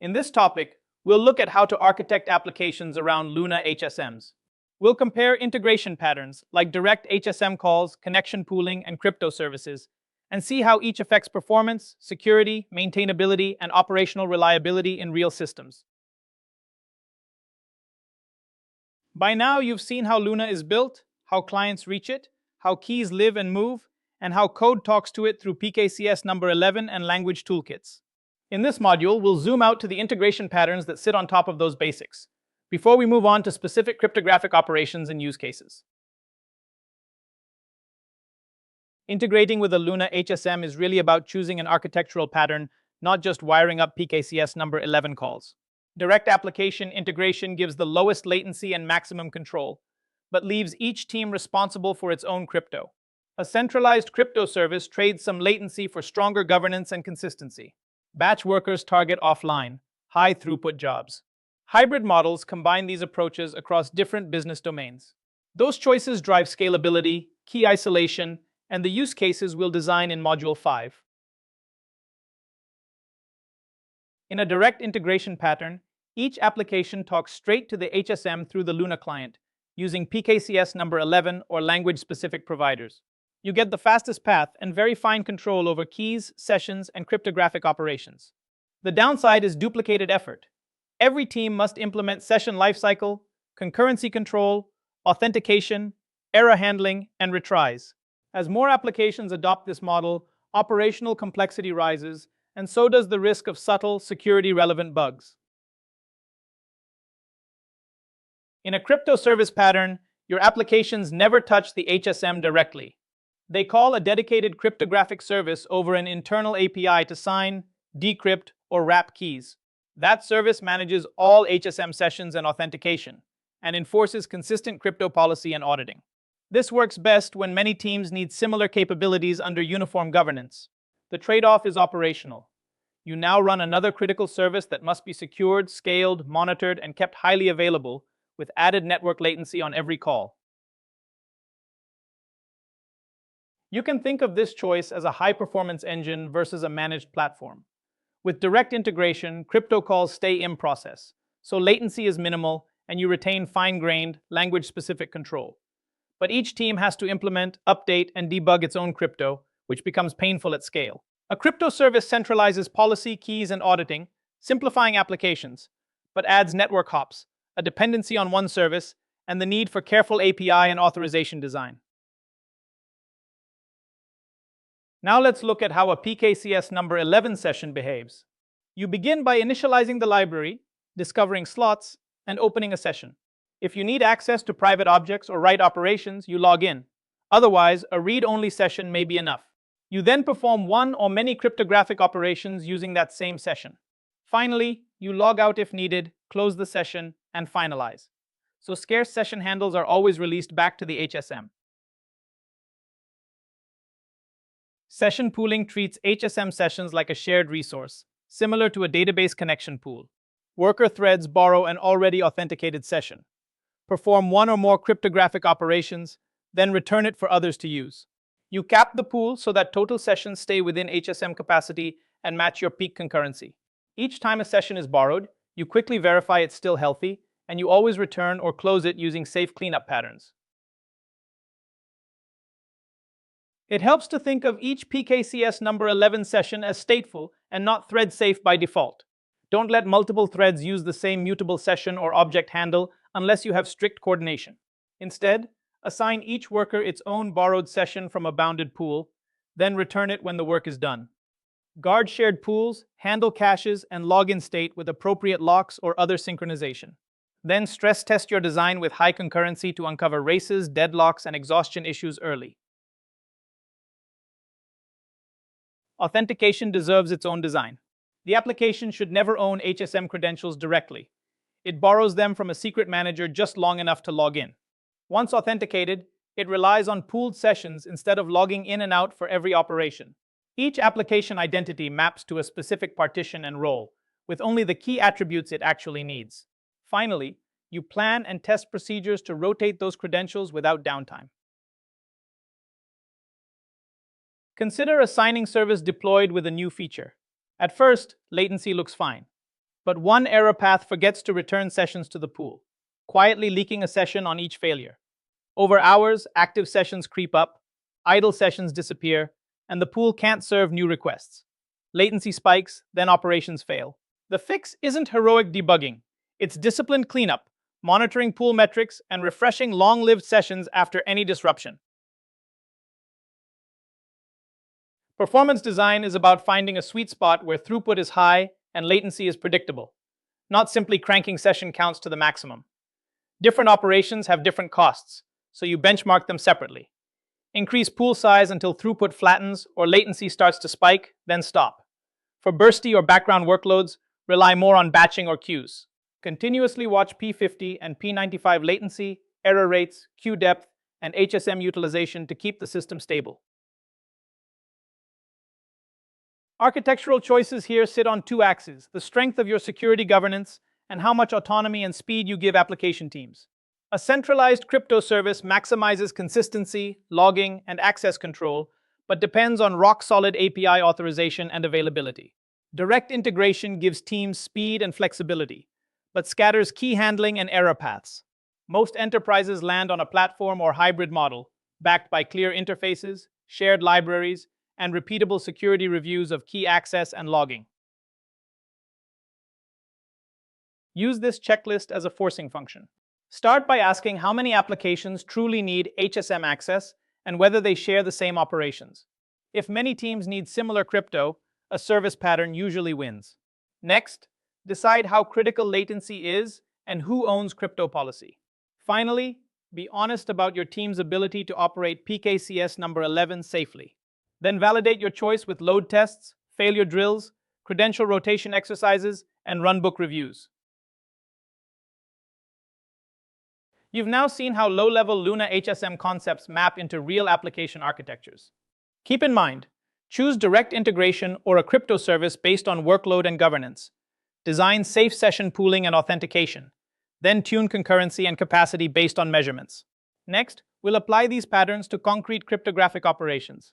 In this topic, we'll look at how to architect applications around Luna HSMs. We'll compare integration patterns like direct HSM calls, connection pooling, and crypto services, and see how each affects performance, security, maintainability, and operational reliability in real systems. By now, you've seen how Luna is built, how clients reach it, how keys live and move, and how code talks to it through PKCS number 11 and language toolkits. In this module, we'll zoom out to the integration patterns that sit on top of those basics, before we move on to specific cryptographic operations and use cases. Integrating with a Luna HSM is really about choosing an architectural pattern, not just wiring up PKCS number 11 calls. Direct application integration gives the lowest latency and maximum control, but leaves each team responsible for its own crypto. A centralized crypto service trades some latency for stronger governance and consistency. Batch workers target offline, high-throughput jobs. Hybrid models combine these approaches across different business domains. Those choices drive scalability, key isolation, and the use cases we'll design in Module 5. In a direct integration pattern, each application talks straight to the HSM through the Luna client, using PKCS number 11 or language-specific providers. You get the fastest path and very fine control over keys, sessions, and cryptographic operations. The downside is duplicated effort. Every team must implement session lifecycle, concurrency control, authentication, error handling, and retries. As more applications adopt this model, operational complexity rises, and so does the risk of subtle, security-relevant bugs. In a crypto service pattern, your applications never touch the HSM directly. They call a dedicated cryptographic service over an internal API to sign, decrypt, or wrap keys. That service manages all HSM sessions and authentication, and enforces consistent crypto policy and auditing. This works best when many teams need similar capabilities under uniform governance. The trade-off is operational. You now run another critical service that must be secured, scaled, monitored, and kept highly available, with added network latency on every call. You can think of this choice as a high-performance engine versus a managed platform. With direct integration, crypto calls stay in process, so latency is minimal and you retain fine-grained, language-specific control. But each team has to implement, update, and debug its own crypto, which becomes painful at scale. A crypto service centralizes policy, keys, and auditing, simplifying applications, but adds network hops, a dependency on one service, and the need for careful API and authorization design. Now let's look at how a PKCS number 11 session behaves. You begin by initializing the library, discovering slots, and opening a session. If you need access to private objects or write operations, you log in. Otherwise, a read-only session may be enough. You then perform one or many cryptographic operations using that same session. Finally, you log out if needed, close the session, and finalize. So scarce session handles are always released back to the HSM. Session pooling treats HSM sessions like a shared resource, similar to a database connection pool. Worker threads borrow an already authenticated session, perform one or more cryptographic operations, then return it for others to use. You cap the pool so that total sessions stay within HSM capacity and match your peak concurrency. Each time a session is borrowed, you quickly verify it's still healthy, and you always return or close it using safe cleanup patterns. It helps to think of each PKCS number 11 session as stateful and not thread-safe by default. Don't let multiple threads use the same mutable session or object handle unless you have strict coordination. Instead, assign each worker its own borrowed session from a bounded pool, then return it when the work is done. Guard shared pools, handle caches, and login state with appropriate locks or other synchronization. Then stress test your design with high concurrency to uncover races, deadlocks, and exhaustion issues early. Authentication deserves its own design. The application should never own HSM credentials directly. It borrows them from a secret manager just long enough to log in. Once authenticated, it relies on pooled sessions instead of logging in and out for every operation. Each application identity maps to a specific partition and role, with only the key attributes it actually needs. Finally, you plan and test procedures to rotate those credentials without downtime. Consider a signing service deployed with a new feature. At first, latency looks fine. But one error path forgets to return sessions to the pool, quietly leaking a session on each failure. Over hours, active sessions creep up, idle sessions disappear, and the pool can't serve new requests. Latency spikes, then operations fail. The fix isn't heroic debugging, it's disciplined cleanup, monitoring pool metrics, and refreshing long-lived sessions after any disruption. Performance design is about finding a sweet spot where throughput is high and latency is predictable, not simply cranking session counts to the maximum. Different operations have different costs, so you benchmark them separately. Increase pool size until throughput flattens or latency starts to spike, then stop. For bursty or background workloads, rely more on batching or queues. Continuously watch P50 and P95 latency, error rates, queue depth, and HSM utilization to keep the system stable. Architectural choices here sit on two axes: the strength of your security governance and how much autonomy and speed you give application teams. A centralized crypto service maximizes consistency, logging, and access control, but depends on rock-solid API authorization and availability. Direct integration gives teams speed and flexibility, but scatters key handling and error paths. Most enterprises land on a platform or hybrid model, backed by clear interfaces, shared libraries, and repeatable security reviews of key access and logging. Use this checklist as a forcing function. Start by asking how many applications truly need HSM access and whether they share the same operations. If many teams need similar crypto, a service pattern usually wins. Next, decide how critical latency is and who owns crypto policy. Finally, be honest about your team's ability to operate PKCS number 11 safely. Then validate your choice with load tests, failure drills, credential rotation exercises, and runbook reviews. You've now seen how low-level Luna HSM concepts map into real application architectures. Keep in mind, choose direct integration or a crypto service based on workload and governance. Design safe session pooling and authentication. Then tune concurrency and capacity based on measurements. Next, we'll apply these patterns to concrete cryptographic operations.